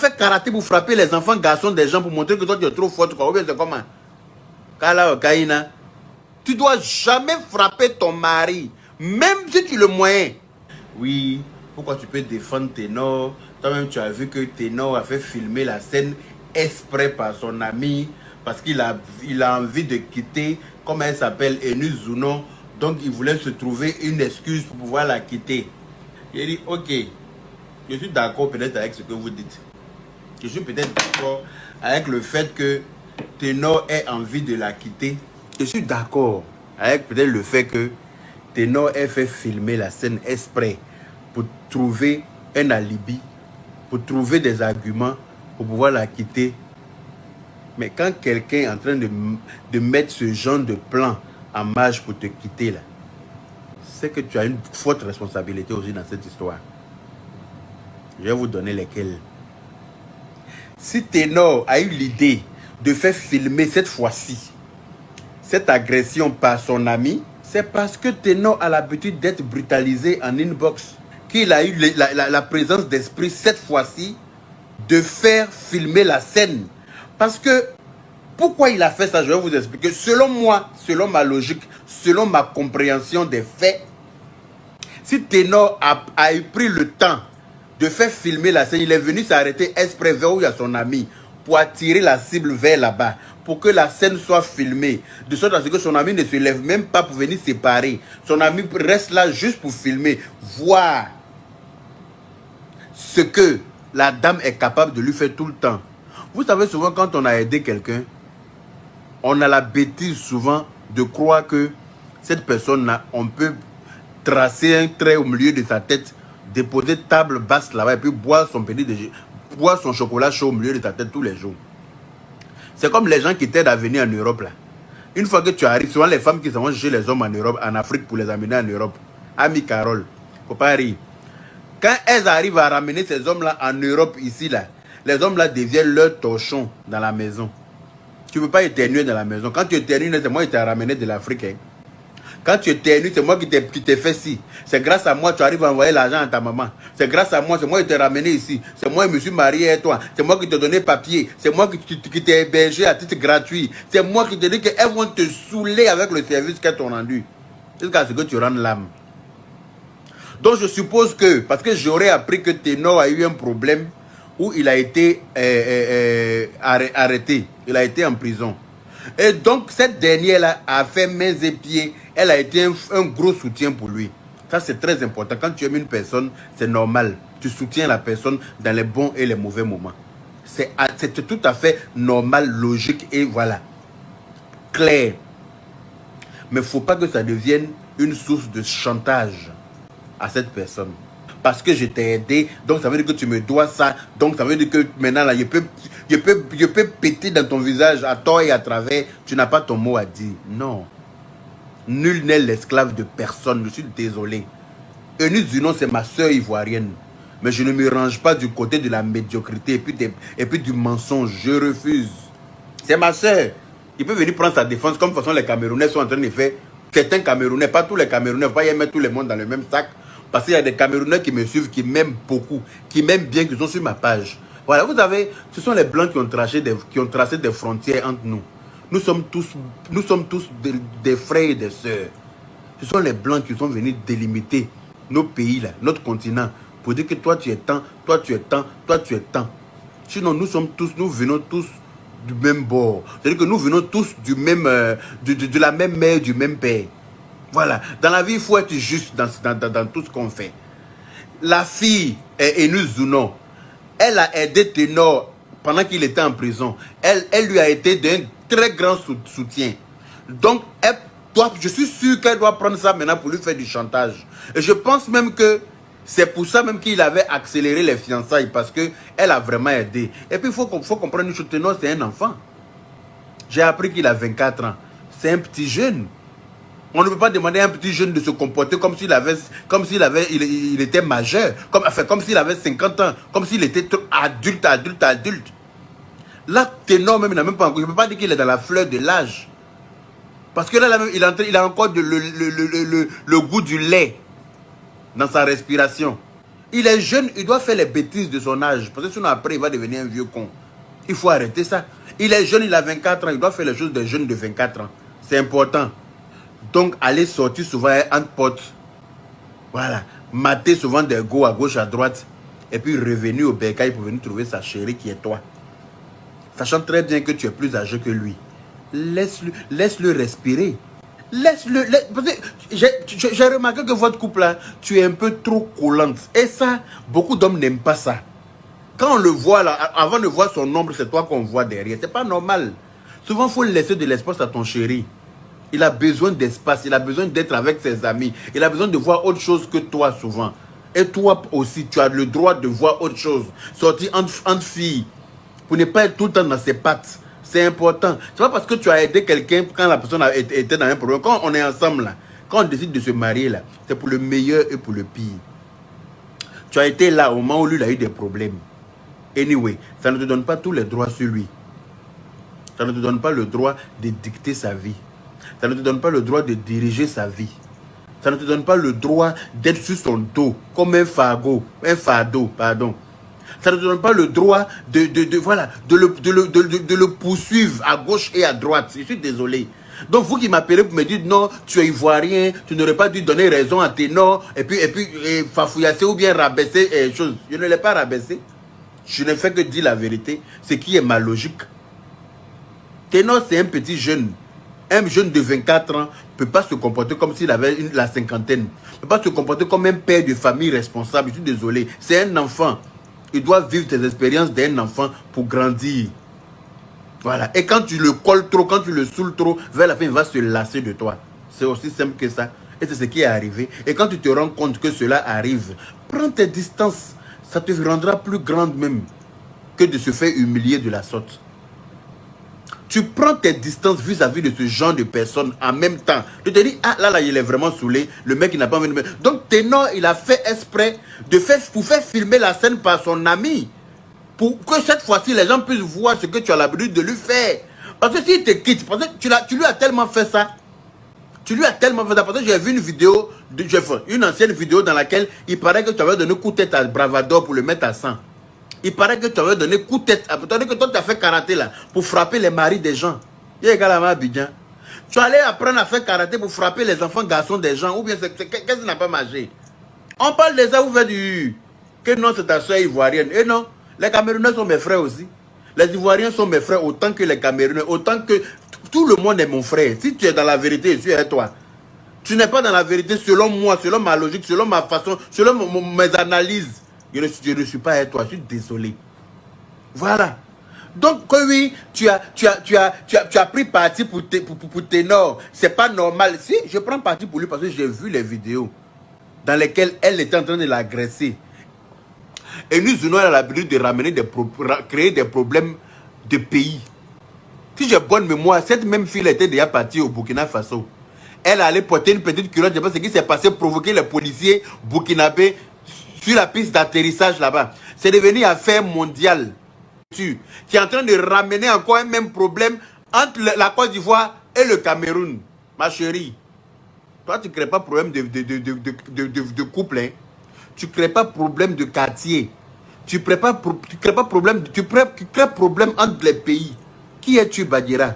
fait karaté pour frapper les enfants garçons des gens pour montrer que toi tu es trop forte. Ou bien c'est comment? Kala Kaina. Tu dois jamais frapper ton mari, même si tu le moyen. Oui, pourquoi tu peux défendre Ténor? Toi-même, tu as vu que Ténor a fait filmer la scène exprès par son ami parce qu'il a envie de quitter, comme elle s'appelle, Enu Zounon. Donc, il voulait se trouver une excuse pour pouvoir la quitter. Il dit, ok, je suis d'accord peut-être avec ce que vous dites. Je suis peut-être d'accord avec le fait que Ténor ait envie de la quitter. Je suis d'accord avec peut-être le fait que Ténor ait fait filmer la scène exprès pour trouver un alibi, pour trouver des arguments pour pouvoir la quitter. Mais quand quelqu'un est en train de mettre ce genre de plan en marche pour te quitter, là, c'est que tu as une forte responsabilité aussi dans cette histoire. Je vais vous donner lesquelles. Si Ténor a eu l'idée de faire filmer cette fois-ci cette agression par son ami, c'est parce que Ténor a l'habitude d'être brutalisé en inbox. Qu'il a eu la présence d'esprit cette fois-ci de faire filmer la scène. Parce que, pourquoi il a fait ça, je vais vous expliquer. Selon moi, selon ma logique, selon ma compréhension des faits, si Ténor a pris le temps de faire filmer la scène, il est venu s'arrêter exprès vers où il y a son ami pour attirer la cible vers là-bas, pour que la scène soit filmée, de sorte à ce que son ami ne se lève même pas pour venir séparer. Son ami reste là juste pour filmer, voir ce que la dame est capable de lui faire tout le temps. Vous savez, souvent quand on a aidé quelqu'un, on a la bêtise souvent de croire que cette personne-là, on peut tracer un trait au milieu de sa tête, déposer table basse là-bas et puis boire son petit déjeuner, boire son chocolat chaud au milieu de sa tête tous les jours. C'est comme les gens qui t'aident à venir en Europe là. Une fois que tu arrives, souvent les femmes qui s'en vont chez les hommes en Europe, en Afrique pour les amener en Europe. Ami Carole, faut pas rire. Quand elles arrivent à ramener ces hommes-là en Europe ici là, les hommes là deviennent leur torchon dans la maison. Tu ne peux pas éternuer dans la maison. Quand tu éternues, c'est moi qui t'ai ramené de l'Afrique. Hein. Quand tu éternues, c'est moi qui t'ai fait ci. C'est grâce à moi que tu arrives à envoyer l'argent à ta maman. C'est grâce à moi, c'est moi qui t'ai ramené ici. C'est moi qui me suis marié avec toi. C'est moi qui t'ai donné papier. C'est moi qui t'ai hébergé à titre gratuit. C'est moi qui t'ai dit qu'elles vont te saouler avec le service qu'elles t'ont rendu. Jusqu'à ce que tu rendes l'âme. Donc je suppose que, parce que j'aurais appris que Ténor a eu un problème où il a été arrêté. Il a été en prison. Et donc cette dernière-là a fait mains et pieds. Elle a été un gros soutien pour lui. Ça c'est très important. Quand tu aimes une personne, c'est normal. Tu soutiens la personne dans les bons et les mauvais moments. C'est tout à fait normal, logique et voilà. Clair. Mais il ne faut pas que ça devienne une source de chantage à cette personne. Parce que je t'ai aidé, donc ça veut dire que tu me dois ça. Donc ça veut dire que maintenant, là, je peux péter dans ton visage à tort et à travers. Tu n'as pas ton mot à dire. Non. Nul n'est l'esclave de personne. Je suis désolé. Eunice Zounon, c'est ma soeur ivoirienne. Mais je ne me range pas du côté de la médiocrité et puis du mensonge. Je refuse. C'est ma soeur. Il peut venir prendre sa défense comme de toute façon les Camerounais sont en train de faire. Certains Camerounais, pas tous les Camerounais, pas y mettre tout le monde dans le même sac. Parce qu'il y a des Camerounais qui me suivent, qui m'aiment beaucoup, qui m'aiment bien, qui sont sur ma page. Voilà, vous savez, ce sont les Blancs qui ont tracé des frontières entre nous. Nous sommes tous des frères et des sœurs. Ce sont les Blancs qui sont venus délimiter nos pays, là, notre continent, pour dire que toi tu es tant, toi tu es tant, toi tu es tant. Sinon, nous venons tous du même bord. C'est-à-dire que nous venons tous du même, de la même mère, du même père. Voilà. Dans la vie, il faut être juste dans tout ce qu'on fait. La fille, Eunice Zounon, elle a aidé Ténor pendant qu'il était en prison. Elle lui a été d'un très grand soutien. Donc, je suis sûr qu'elle doit prendre ça maintenant pour lui faire du chantage. Et je pense même que c'est pour ça même qu'il avait accéléré les fiançailles, parce qu'elle a vraiment aidé. Et puis, il faut comprendre une chose, Ténor, c'est un enfant. J'ai appris qu'il a 24 ans. C'est un petit jeune. On ne peut pas demander à un petit jeune de se comporter comme s'il était majeur, comme s'il avait 50 ans, comme s'il était adulte. Là, Ténor même, il n'a même pas encore, je ne peux pas dire qu'il est dans la fleur de l'âge. Parce que là, il a encore le goût du lait dans sa respiration. Il est jeune, il doit faire les bêtises de son âge. Parce que sinon après, il va devenir un vieux con. Il faut arrêter ça. Il est jeune, il a 24 ans, il doit faire les choses des jeunes de 24 ans. C'est important. Donc, aller sortir souvent entre potes. Voilà. Mater souvent des go à gauche, à droite. Et puis revenir au bercail pour venir trouver sa chérie qui est toi. Sachant très bien que tu es plus âgé que lui. Laisse-le respirer. Laisse-le. J'ai remarqué que votre couple là, tu es un peu trop collante. Et ça, beaucoup d'hommes n'aiment pas ça. Quand on le voit là, avant de voir son ombre, c'est toi qu'on voit derrière. C'est pas normal. Souvent, il faut laisser de l'espace à ton chéri. Il a besoin d'espace, il a besoin d'être avec ses amis. Il a besoin de voir autre chose que toi souvent. Et toi aussi, tu as le droit de voir autre chose. Sortir entre filles. Pour ne pas être tout le temps dans ses pattes. C'est important. C'est pas parce que tu as aidé quelqu'un quand la personne était dans un problème. Quand on est ensemble là, quand on décide de se marier là, c'est pour le meilleur et pour le pire. Tu as été là au moment où lui il a eu des problèmes. Anyway, ça ne te donne pas tous les droits sur lui. Ça ne te donne pas le droit de dicter sa vie. Ça ne te donne pas le droit de diriger sa vie. Ça ne te donne pas le droit d'être sur son dos comme un fardeau, pardon. Ça ne te donne pas le droit de le poursuivre à gauche et à droite. Je suis désolé. Donc vous qui m'appelez pour me dire non, tu es ivoirien, tu n'aurais pas dû donner raison à Ténor et puis fafouillasser ou bien rabaisser les choses. Je ne l'ai pas rabaissé. Je ne fais que dire la vérité, ce qui est ma logique. Ténor, c'est un petit jeune. Un jeune de 24 ans ne peut pas se comporter comme s'il avait la cinquantaine. Ne peut pas se comporter comme un père de famille responsable. Je suis désolé. C'est un enfant. Il doit vivre tes expériences d'un enfant pour grandir. Voilà. Et quand tu le colles trop, quand tu le saoules trop, vers la fin, il va se lasser de toi. C'est aussi simple que ça. Et c'est ce qui est arrivé. Et quand tu te rends compte que cela arrive, prends tes distances. Ça te rendra plus grande même que de se faire humilier de la sorte. Tu prends tes distances vis-à-vis de ce genre de personnes en même temps. Tu te dis, ah là, il est vraiment saoulé. Le mec, il n'a pas envie de me... Donc, Ténor, il a fait exprès pour faire filmer la scène par son ami. Pour que cette fois-ci, les gens puissent voir ce que tu as l'habitude de lui faire. Parce que s'il te quitte, parce que tu lui as tellement fait ça. Tu lui as tellement fait ça. Parce que j'ai vu une vidéo, une ancienne vidéo dans laquelle il paraît que tu avais donné coup de tête à Bravador pour le mettre à 100. Il paraît que tu avais donné coup de tête. Tandis que toi, tu as fait karaté là pour frapper les maris des gens. Tu allais apprendre à faire karaté pour frapper les enfants garçons des gens. Ou bien qu'est-ce qui n'a pas marché? On parle de ça, vous faites du... Que non, c'est ta soeur ivoirienne. Et non, les Camerounais sont mes frères aussi. Les Ivoiriens sont mes frères autant que les Camerounais. Autant que... Tout le monde est mon frère. Si tu es dans la vérité, je suis avec toi. Tu n'es pas dans la vérité selon moi, selon ma logique, selon ma façon, selon mes analyses. Je ne suis pas avec toi, je suis désolé. Voilà. Donc, oui, tu as pris parti pour Ténor. C'est pas normal. Si, je prends parti pour lui parce que j'ai vu les vidéos dans lesquelles elle était en train de l'agresser. Et nous, on a l'habitude de ramener créer des problèmes de pays. Si j'ai bonne mémoire, cette même fille était déjà partie au Burkina Faso. Elle allait porter une petite culotte. Je sais pas ce qui s'est passé, provoquer les policiers burkinabés sur la piste d'atterrissage là-bas. C'est devenu affaire mondiale. Tu es en train de ramener encore un même problème entre la Côte d'Ivoire et le Cameroun. Ma chérie, toi tu ne crées pas problème de couple. Hein. Tu ne crées pas problème de quartier. Tu crées pas problème, tu crées problème entre les pays. Qui es-tu, Badira?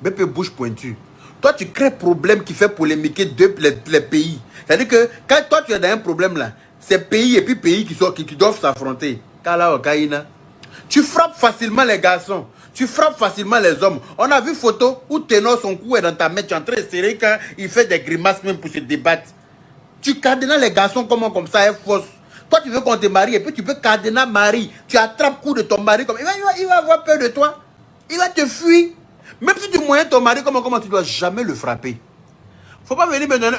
BP bouche pointue. Toi, tu crées problème qui fait polémiquer les pays. C'est-à-dire que quand toi, tu es dans un problème là, c'est pays et puis pays qui doivent s'affronter. Kala Okaina. Tu frappes facilement les garçons. Tu frappes facilement les hommes. On a vu photo où Ténor, son cou est dans ta main. Tu es en train de serrer quand il fait des grimaces même pour se débattre. Tu cadenas les garçons comme ça, est fausse. Toi, tu veux qu'on te marie et puis tu peux cadenas mari. Tu attrapes coup de ton mari comme... Il va avoir peur de toi. Il va te fuir. Même si tu moyens ton mari, comment tu ne dois jamais le frapper. Faut pas venir me donner...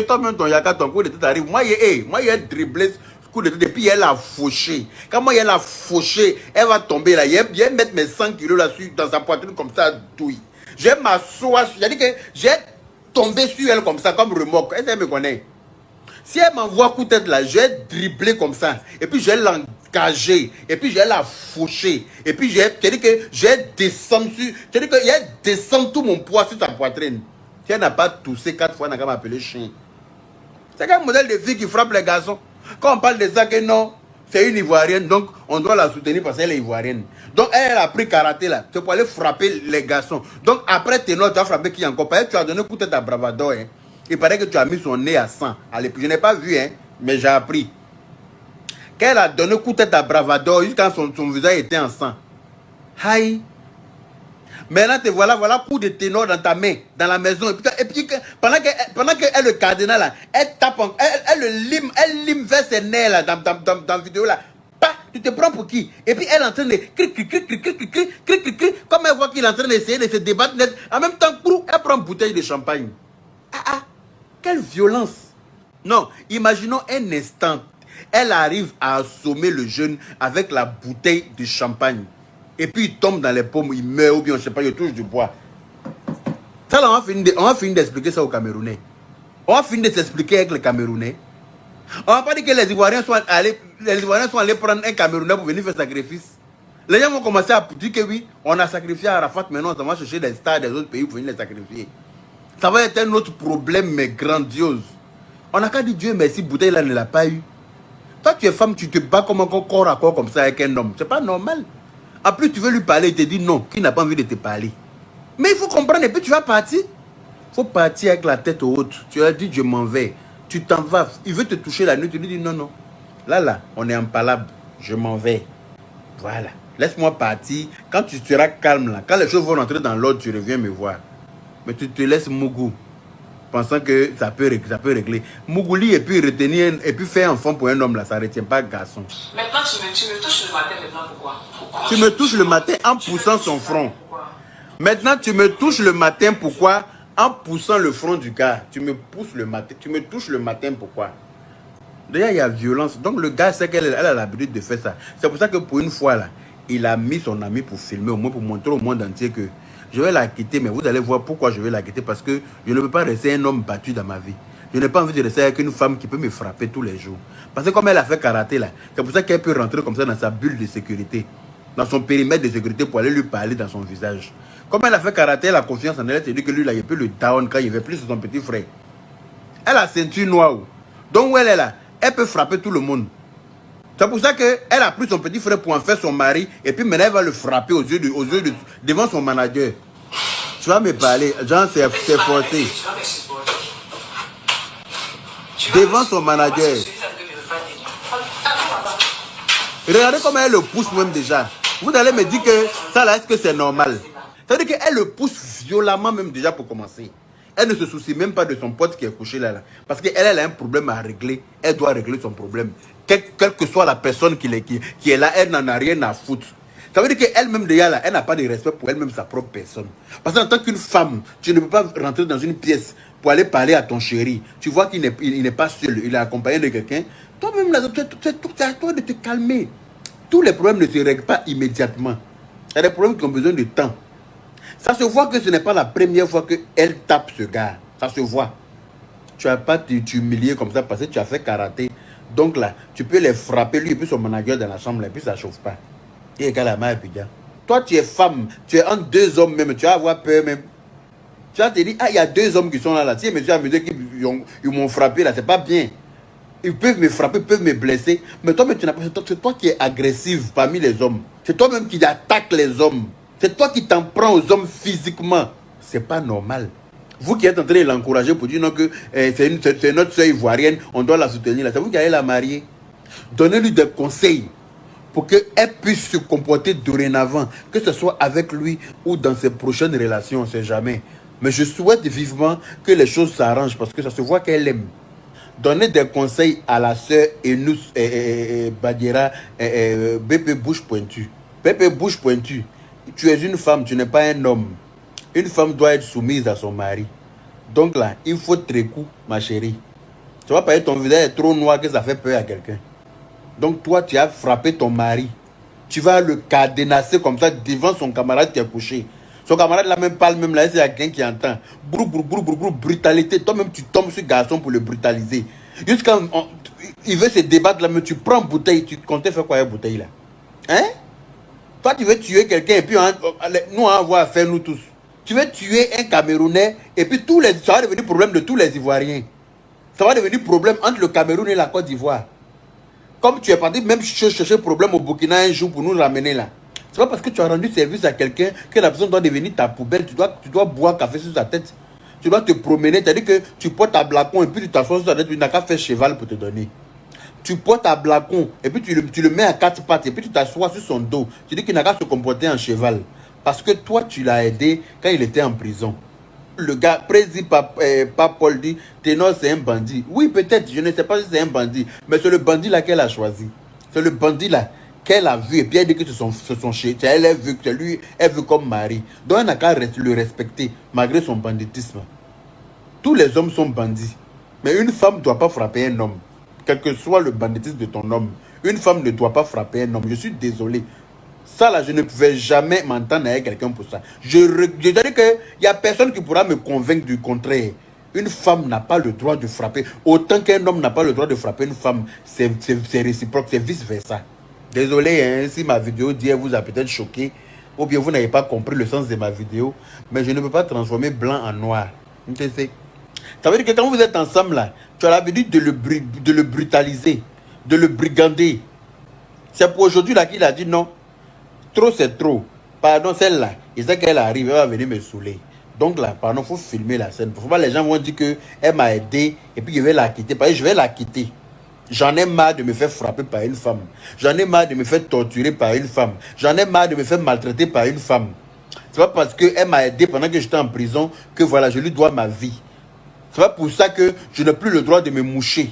Toi-même, ton yaka, ton coup de tête arrive. Moi, il a dribblé coup de tête et puis elle a fauché. Quand moi, elle a fauché, elle va tomber là. Il va mettre mes 100 kilos là-dessus dans sa poitrine comme ça, douille. Je vais m'asseoir. C'est-à-dire que j'ai tombé sur elle comme ça, comme remorque. Est-ce qu'elle me connaît? Si elle m'envoie coup de tête là, je vais dribbler comme ça. Et puis je vais l'engager. Et puis je vais la faucher. Et puis c'est-à-dire que je vais descendre sur... C'est-à-dire que je vais descendre tout mon poids sur sa poitrine. Si elle n'a pas toussé 4 fois, elle n'a qu'à m'appeler chien. C'est quel modèle de fille qui frappe les garçons? Quand on parle de ça, que non, c'est une Ivoirienne, donc on doit la soutenir parce qu'elle est Ivoirienne. Donc elle a pris karaté là, c'est pour aller frapper les garçons. Donc après Ténor, tu as frappé qui encore? Parce que tu as donné coup de tête à Bravado. Hein. Il paraît que tu as mis son nez à sang. Je n'ai pas vu, hein, mais j'ai appris. Qu'elle a donné coup de tête à Bravado jusqu'à son visage était en sang. Aïe. Maintenant, te voilà coup de Ténor dans ta main, dans la maison. Et puis pendant qu'elle le cardinal là, elle tape, elle lime vers ses nerfs là, dans la vidéo là. Tu te prends pour qui? Et puis elle est en train de comme elle voit qu'il est en train d'essayer de se débattre. En même temps, elle prend une bouteille de champagne. Quelle violence. Non, imaginons un instant. Elle arrive à assommer le jeune avec la bouteille de champagne. Et puis il tombe dans les pommes, il meurt ou bien je ne sais pas, il touche du bois. Ça là, on va finir d'expliquer ça aux Camerounais. On va finir de s'expliquer avec les Camerounais. On va pas dire que les Ivoiriens sont allés prendre un Camerounais pour venir faire sacrifice. Les gens vont commencer à dire que oui, on a sacrifié Arafat, maintenant on va chercher des stars des autres pays pour venir les sacrifier. Ça va être un autre problème, mais grandiose. On n'a qu'à dire Dieu merci, bouteille là ne l'a pas eu. Toi tu es femme, tu te bats comme un corps à corps comme ça avec un homme. C'est pas normal. En plus tu veux lui parler, il te dit non, qu'il n'a pas envie de te parler. Mais il faut comprendre, et puis tu vas partir. Il faut partir avec la tête haute. Tu as dit je m'en vais. Tu t'en vas. Il veut te toucher la nuit, tu lui dis non, non. Là, on est en palabre. Je m'en vais. Voilà. Laisse-moi partir. Quand tu seras calme là, quand les choses vont rentrer dans l'ordre, tu reviens me voir. Mais tu te laisses Mougou, pensant que ça peut régler. Mougouli et puis retenir, et puis faire enfant pour un homme là, ça ne retient pas garçon. Maintenant, tu me touches le matin, maintenant pourquoi? Tu me touches le matin en poussant son front. Maintenant, tu me touches le matin, pourquoi? En poussant le front du gars. Tu me touches le matin, pourquoi? Déjà, il y a violence. Donc, le gars sait qu'elle a l'habitude de faire ça. C'est pour ça que pour une fois, là, il a mis son ami pour filmer, au moins pour montrer au monde entier que je vais la quitter, mais vous allez voir pourquoi je vais la quitter. Parce que je ne peux pas rester un homme battu dans ma vie. Je n'ai pas envie de rester avec une femme qui peut me frapper tous les jours. Parce que comme elle a fait karaté, là, c'est pour ça qu'elle peut rentrer comme ça dans sa bulle de sécurité, dans son périmètre de sécurité pour aller lui parler dans son visage. Comme elle a fait karaté, elle a confiance en elle, elle se dit que lui, là, il peut le down quand il veut plus sur son petit frère. Elle a ceinture noire. Donc où elle est là, elle peut frapper tout le monde. C'est pour ça qu'elle a pris son petit frère pour en faire son mari. Et puis maintenant, elle va le frapper devant son manager. Tu vas me parler. Jean, c'est forcé. Devant son manager. Regardez comment elle le pousse même déjà. Vous allez me dire que ça là, est-ce que c'est normal? C'est-à-dire qu'elle le pousse violemment même déjà pour commencer. Elle ne se soucie même pas de son pote qui est couché là. Parce qu'elle a un problème à régler. Elle doit régler son problème. Quelle que soit la personne qui est là, elle n'en a rien à foutre. Ça veut dire qu'elle-même déjà là, elle n'a pas de respect pour elle-même, sa propre personne. Parce qu'en tant qu'une femme, tu ne peux pas rentrer dans une pièce pour aller parler à ton chéri. Tu vois qu'il n'est pas seul, il est accompagné de quelqu'un. Toi-même là, c'est à toi de te calmer. Tous les problèmes ne se règlent pas immédiatement. Il y a des problèmes qui ont besoin de temps. Ça se voit que ce n'est pas la première fois qu'elle tape ce gars. Ça se voit. Tu n'as pas t'humilier comme ça parce que tu as fait karaté. Donc là, tu peux les frapper, lui et puis son manager dans la chambre, là, et puis ça ne chauffe pas. Et regarde la main et puis gars. Toi, tu es femme, tu es entre deux hommes même, tu vas avoir peur même. Tu vas te dire, ah, il y a deux hommes qui sont là. Si monsieur a me dit qu'ils m'ont frappé là, c'est pas bien. Ils peuvent me frapper, ils peuvent me blesser. Mais toi, tu n'as pas. C'est toi qui es agressive parmi les hommes. C'est toi-même qui attaque les hommes. C'est toi qui t'en prends aux hommes physiquement. C'est pas normal. Vous qui êtes en train de l'encourager pour dire non que c'est notre soeur ivoirienne, on doit la soutenir. C'est vous qui allez la marier. Donnez-lui des conseils pour qu'elle puisse se comporter dorénavant, que ce soit avec lui ou dans ses prochaines relations, on ne sait jamais. Mais je souhaite vivement que les choses s'arrangent parce que ça se voit qu'elle aime. Donnez des conseils à la soeur Enous Badira BP Bouche Pointue. BP Bouche Pointue. Tu es une femme, tu n'es pas un homme. Une femme doit être soumise à son mari. Donc là, il faut trécou, ma chérie. Tu vas pas être ton visage est trop noir que ça fait peur à quelqu'un. Donc toi, tu as frappé ton mari. Tu vas le cadenasser comme ça devant son camarade qui est couché. Son camarade là même parle même là, c'est quelqu'un qui entend. Brou, brou, brou, brou, brou, brutalité. Toi-même, tu tombes sur ce garçon pour le brutaliser. Jusqu'à il veut se débattre là, mais tu prends une bouteille. Tu comptais faire quoi avec la bouteille là? Hein? Toi, tu veux tuer quelqu'un et puis nous, on va avoir affaire nous tous. Tu veux tuer un Camerounais et puis ça va devenir problème de tous les Ivoiriens. Ça va devenir problème entre le Cameroun et la Côte d'Ivoire. comme tu es parti même chercher problème au Burkina un jour pour nous ramener là. C'est pas parce que tu as rendu service à quelqu'un que la personne doit devenir ta poubelle. Tu dois boire café sur sa tête. Tu dois te promener. C'est-à-dire que tu portes ta blacon et puis tu t'assois sur sa tête. Tu n'as qu'à faire cheval pour te donner. Tu portes ta blacon et puis tu le mets à 4 pattes et puis tu t'assois sur son dos. Tu dis qu'il n'a qu'à se comporter en cheval. Parce que toi, tu l'as aidé quand il était en prison. Le gars, Paul dit, Ténor, c'est un bandit. Oui, peut-être, je ne sais pas si c'est un bandit. Mais c'est le bandit là qu'elle a choisi. C'est le bandit là qu'elle a vu. Et puis elle dit que c'est son chez. Elle a vu que lui, elle veut comme mari. Donc elle n'a qu'à le respecter, malgré son banditisme. Tous les hommes sont bandits. Mais une femme ne doit pas frapper un homme. Quel que soit le banditisme de ton homme, une femme ne doit pas frapper un homme. Je suis désolé. Ça là, je ne pouvais jamais m'entendre avec quelqu'un pour ça. Je dis qu'il n'y a personne qui pourra me convaincre du contraire. Une femme n'a pas le droit de frapper. Autant qu'un homme n'a pas le droit de frapper une femme, c'est réciproque, c'est vice-versa. Désolé, hein, si ma vidéo d'hier vous a peut-être choqué, ou bien vous n'avez pas compris le sens de ma vidéo, mais je ne peux pas transformer blanc en noir. Ça veut dire que quand vous êtes ensemble là, tu as l'habitude de le brutaliser, de le brigander. C'est pour aujourd'hui là qu'il a dit non. Trop c'est trop. Pardon, celle-là, il sait qu'elle arrive, elle va venir me saouler. Donc là, pardon, il faut filmer la scène. Faut pas les gens vont dire qu'elle m'a aidé et puis je vais la quitter. Parce que je vais la quitter. J'en ai marre de me faire frapper par une femme. J'en ai marre de me faire torturer par une femme. J'en ai marre de me faire maltraiter par une femme. C'est pas parce qu'elle m'a aidé pendant que j'étais en prison que voilà, je lui dois ma vie. C'est pas pour ça que je n'ai plus le droit de me moucher.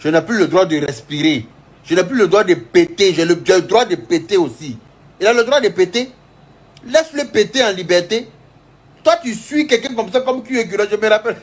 Je n'ai plus le droit de respirer. Je n'ai plus le droit de péter. J'ai le droit de péter aussi. Il a le droit de péter. Laisse-le péter en liberté. Toi, tu suis quelqu'un comme ça, comme qui est je me rappelle.